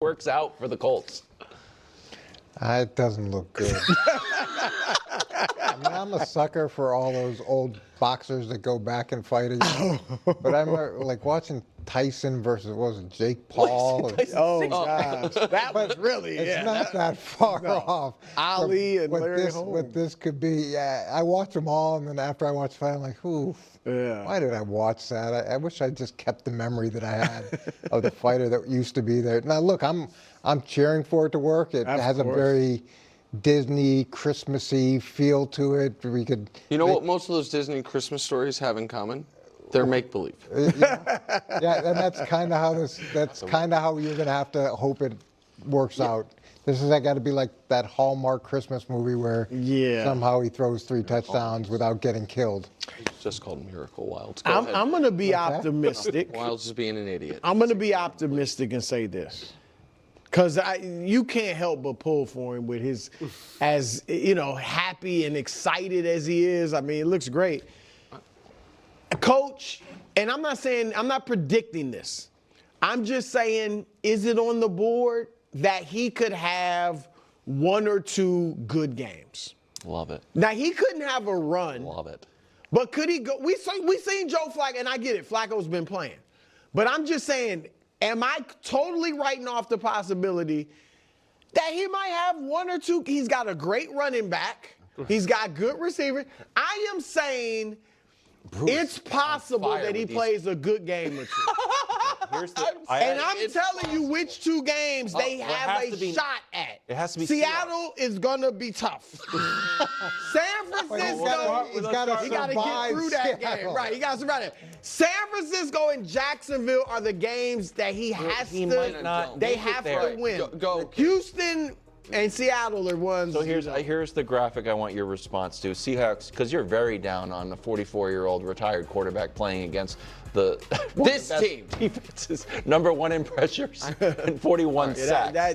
works out for the Colts. It doesn't look good. I mean, I'm a sucker for all those old boxers that go back and fight again. But I remember like watching Tyson versus, what was it, Jake Paul? Oh, gosh. That was really, It's not that far off. Ali and what Larry this, Holmes. What this could be. Yeah, I watch them all, and then after I watch the fight, I'm like, ooh, why did I watch that? I wish I just kept the memory that I had of the fighter that used to be there. Now, look, I'm cheering for it to work. It has a very Disney Christmassy feel to it. We could. You know what most of those Disney Christmas stories have in common? They're make-believe. Yeah, and that's kind of how this. That's kind of how you're gonna have to hope it works out. This is got to be like that Hallmark Christmas movie where somehow he throws 3 touchdowns without getting killed. It's just called Miracle Wilds. I'm going to be optimistic. Wilds is being an idiot. I'm going to be optimistic and say this. Because you can't help but pull for him with his, as, you know, happy and excited as he is. I mean, it looks great. Coach, and I'm not predicting this. I'm just saying, is it on the board that he could have 1 or 2 good games? Love it. Now, he couldn't have a run. Love it. But could he go? We seen Joe Flacco, and I get it. Flacco's been playing. But I'm just saying, am I totally writing off the possibility that he might have 1 or 2? He's got a great running back. He's got good receivers. I am saying it's possible that he plays a good game or 2. And I'm telling you which 2 games they have a shot at. It has to be Seattle is going to be tough. San Francisco, He's got to get through that game. Right, he got to survive it. San Francisco and Jacksonville are the games that he has to win. Go. Houston and Seattle are ones. So here's the graphic I want your response to. Seahawks, because you're very down on the 44-year-old retired quarterback playing against this team. Defenses, #1 in pressures and 41 sacks. I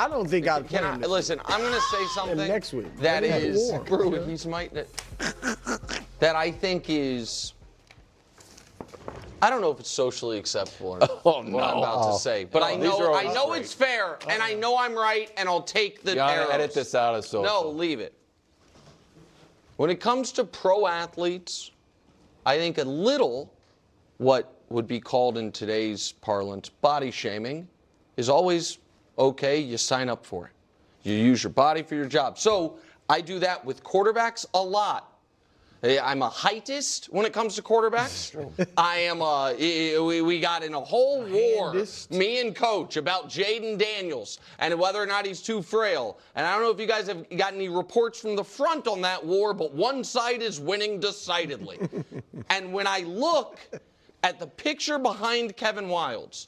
don't think I'd play him. Listen, I'm going to say something next week. that is, Brew, he's might that I think is, I don't know if it's socially acceptable or not, what I'm about to say, but I know it's fair, and I know I'm right, and I'll take the arrows. Edit this out of social. No, leave it. When it comes to pro athletes, I think a little what would be called in today's parlance body shaming is always okay. You sign up for it. You use your body for your job. So I do that with quarterbacks a lot. I'm a heightist when it comes to quarterbacks. I am we got in a whole war, me and Coach, about Jaden Daniels and whether or not he's too frail. And I don't know if you guys have got any reports from the front on that war, but one side is winning decidedly. And when I look at the picture behind Kevin Wildes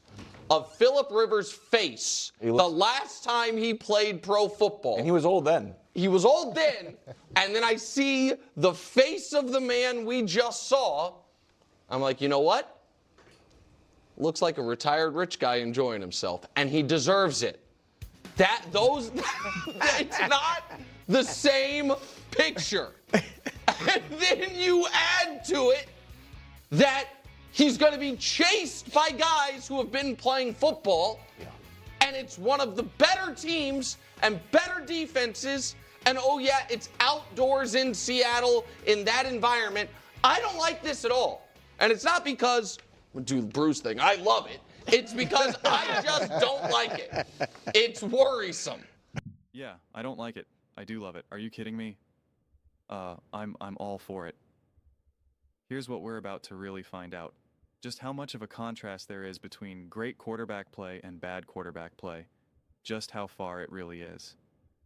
of Phillip Rivers' face the last time he played pro football. And he was old then. He was old then, and then I see the face of the man we just saw. I'm like, you know what? Looks like a retired rich guy enjoying himself, and he deserves it. It's not the same picture. And then you add to it that he's going to be chased by guys who have been playing football, and it's one of the better teams and better defenses. And oh yeah, it's outdoors in Seattle in that environment. I don't like this at all. And it's not because, do the Bruce thing, I love it. It's because I just don't like it. It's worrisome. Yeah, I don't like it. I do love it. Are you kidding me? I'm all for it. Here's what we're about to really find out. Just how much of a contrast there is between great quarterback play and bad quarterback play. Just how far it really is.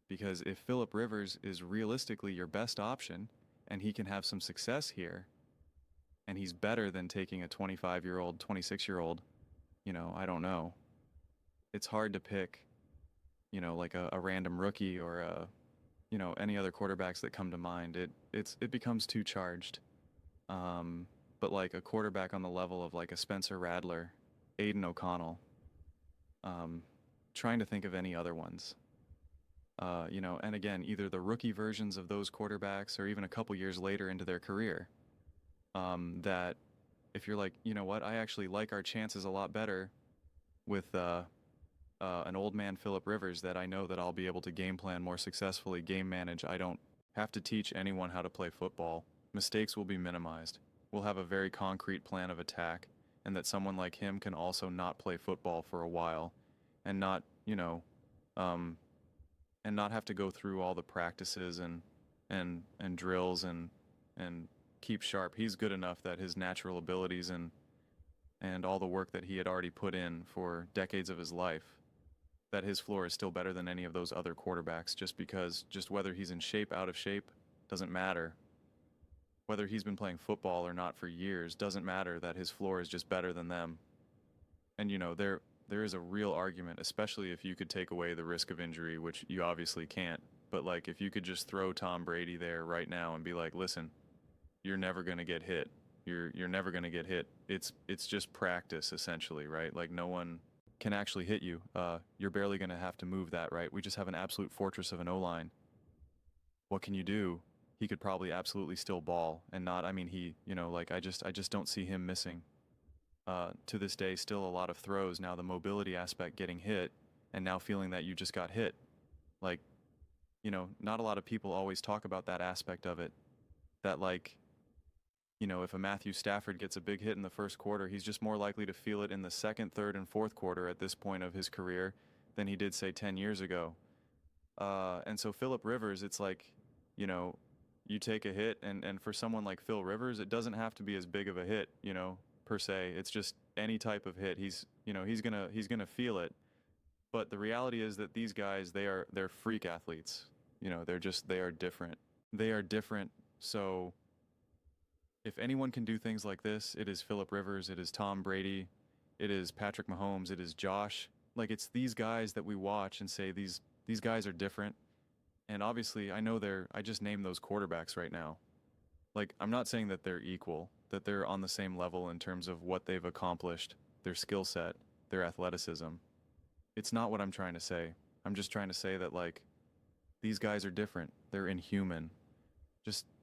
Because if Phillip Rivers is realistically your best option, and he can have some success here, and he's better than taking a 25-year-old, 26-year-old, you know, I don't know. It's hard to pick, you know, like a random rookie or you know, any other quarterbacks that come to mind. It becomes too charged. But like a quarterback on the level of like a Spencer Rattler, Aiden O'Connell, trying to think of any other ones. You know, and again, either the rookie versions of those quarterbacks or even a couple years later into their career, that if you're like, you know what, I actually like our chances a lot better with an old man Phillip Rivers that I know that I'll be able to game plan more successfully, game manage. I don't have to teach anyone how to play football. Mistakes will be minimized. We'll have a very concrete plan of attack, and that someone like him can also not play football for a while and not, and not have to go through all the practices and drills and keep sharp. He's good enough that his natural abilities and all the work that he had already put in for decades of his life, that his floor is still better than any of those other quarterbacks, just whether he's in shape, out of shape, doesn't matter. Whether he's been playing football or not for years, doesn't matter, that his floor is just better than them. And there is a real argument, especially if you could take away the risk of injury, which you obviously can't. But like, if you could just throw Tom Brady there right now and be like, listen, you're never going to get hit. You're never going to get hit. It's just practice, essentially, right? Like, no one can actually hit you. You're barely going to have to move that, right? We just have an absolute fortress of an O-line. What can you do? He could probably absolutely still ball and not, I mean, I just don't see him missing. To this day, still a lot of throws. Now the mobility aspect, getting hit and now feeling that you just got hit. Like, not a lot of people always talk about that aspect of it. That, like, if a Matthew Stafford gets a big hit in the first quarter, he's just more likely to feel it in the second, third, and fourth quarter at this point of his career than he did, say, 10 years ago. And so Phillip Rivers, it's like, you take a hit, and for someone like Phil Rivers, it doesn't have to be as big of a hit, per se. It's just any type of hit. He's gonna feel it. But the reality is that these guys, they're freak athletes. They are different. They are different. So if anyone can do things like this, it is Phillip Rivers, it is Tom Brady, it is Patrick Mahomes, it is Josh. Like, it's these guys that we watch and say these guys are different. And obviously, I just named those quarterbacks right now. Like, I'm not saying that they're equal, that they're on the same level in terms of what they've accomplished, their skill set, their athleticism. It's not what I'm trying to say. I'm just trying to say that, like, these guys are different. They're inhuman.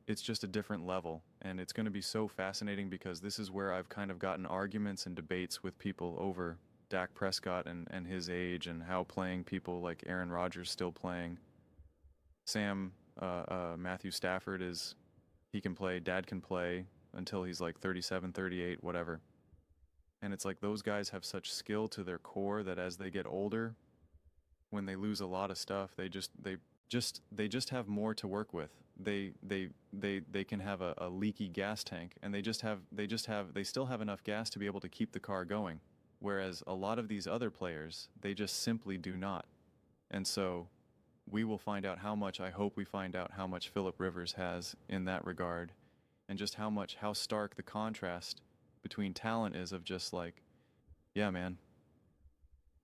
It's just a different level. And it's going to be so fascinating because this is where I've kind of gotten arguments and debates with people over Dak Prescott and his age, and how playing people like Aaron Rodgers still playing. Matthew Stafford he can play, Dad can play until he's like 37, 38, whatever. And it's like, those guys have such skill to their core that as they get older, when they lose a lot of stuff, they just have more to work with. They can have a leaky gas tank, and they still have enough gas to be able to keep the car going. Whereas a lot of these other players, they just simply do not. And so we will find out I hope we find out how much Phillip Rivers has in that regard, and just how stark the contrast between talent is, of just like, yeah, man,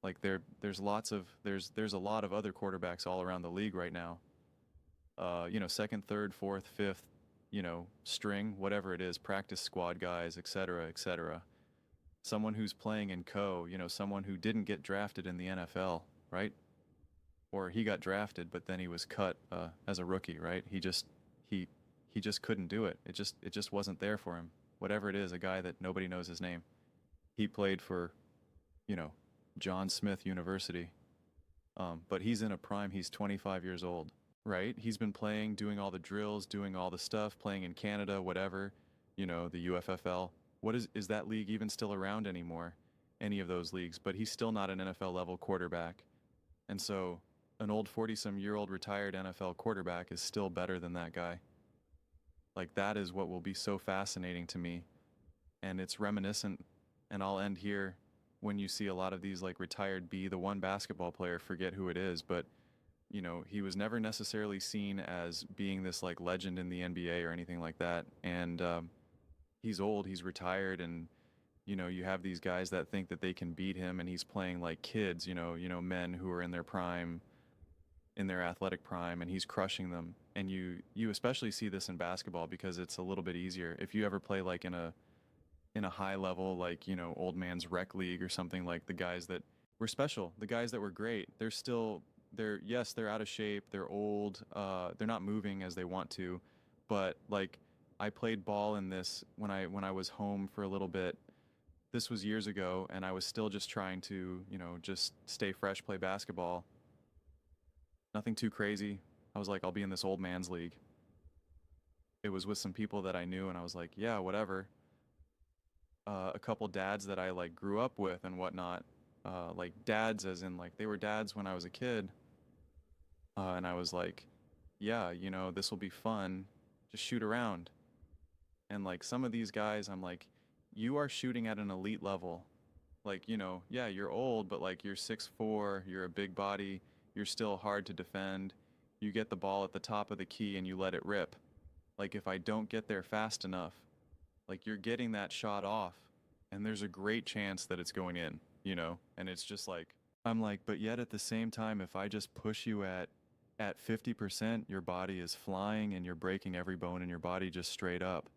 like there's a lot of other quarterbacks all around the league right now. Second, third, fourth, fifth, string, whatever it is, practice squad guys, etc., etc. Someone who's playing in someone who didn't get drafted in the NFL, right? Or he got drafted, but then he was cut as a rookie, right? He just couldn't do it. It just wasn't there for him. Whatever it is, a guy that nobody knows his name. He played for, John Smith University, but he's in a prime. He's 25 years old, right? He's been playing, doing all the drills, doing all the stuff, playing in Canada, whatever, the UFFL. What is that league even still around anymore? Any of those leagues, but he's still not an NFL level quarterback. And so an old 40-some-year-old retired NFL quarterback is still better than that guy. Like, that is what will be so fascinating to me. And it's reminiscent, and I'll end here, when you see a lot of these, like, retired the one basketball player, forget who it is, but, he was never necessarily seen as being this, like, legend in the NBA or anything like that. And he's old, he's retired, and, you have these guys that think that they can beat him, and he's playing like kids, men who are in their prime, in their athletic prime, and he's crushing them. And you especially see this in basketball because it's a little bit easier. If you ever play like in a high level, like, old man's rec league or something, like the guys that were special, the guys that were great, they're out of shape, they're old, they're not moving as they want to. But like, I played ball in this when I was home for a little bit, this was years ago, and I was still just trying to, you know, just stay fresh, play basketball. Nothing too crazy. I was like, I'll be in this old man's league. It was with some people that I knew, and I was like, yeah, whatever. A couple dads that I like grew up with and whatnot, like dads as in like they were dads when I was a kid. And I was like, yeah, you know, this will be fun. Just shoot around. And like some of these guys, I'm like, you are shooting at an elite level. Like, you know, yeah, you're old, but like you're 6'4", you're a big body, you're still hard to defend. You get the ball at the top of the key and you let it rip. Like if I don't get there fast enough, like you're getting that shot off and there's a great chance that it's going in, you know? And it's just like, I'm like, but yet at the same time, if I just push you at 50%, your body is flying and you're breaking every bone in your body just straight up.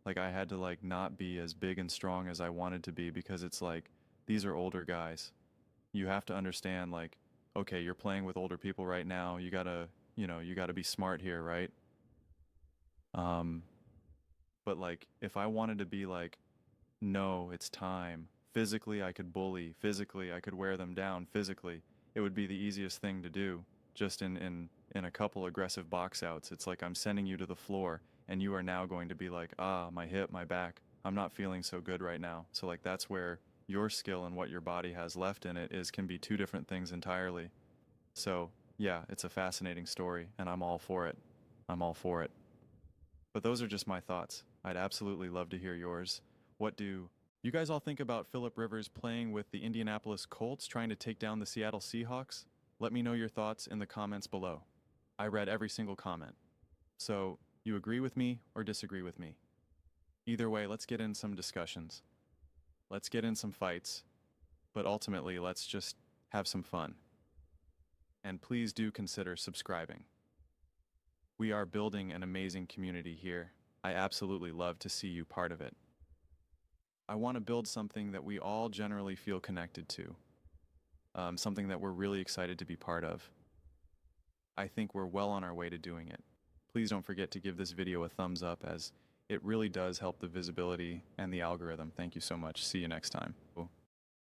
Like I had to like not be as big and strong as I wanted to be because it's like, these are older guys. You have to understand like, okay, you're playing with older people right now. You gotta, you know, you gotta be smart here, right? But like, if I wanted to be like, no, it's time. Physically, I could bully. Physically, I could wear them down. Physically, it would be the easiest thing to do. Just in a couple aggressive box outs, it's like I'm sending you to the floor, and you are now going to be like, ah, my hip, my back. I'm not feeling so good right now. So like that's where your skill and what your body has left in it can be two different things entirely. So yeah, it's a fascinating story, and I'm all for it. I'm all for it. But those are just my thoughts. I'd absolutely love to hear yours. What do you guys all think about Phillip Rivers playing with the Indianapolis Colts, trying to take down the Seattle Seahawks? Let me know your thoughts in the comments below. I read every single comment. So, you agree with me or disagree with me? Either way, let's get in some discussions. Let's get in some fights. But ultimately, let's just have some fun. And please do consider subscribing. We are building an amazing community here. I absolutely love to see you part of it. I want to build something that we all generally feel connected to. Something that we're really excited to be part of. I think we're well on our way to doing it. Please don't forget to give this video a thumbs up as it really does help the visibility and the algorithm. Thank you so much. See you next time.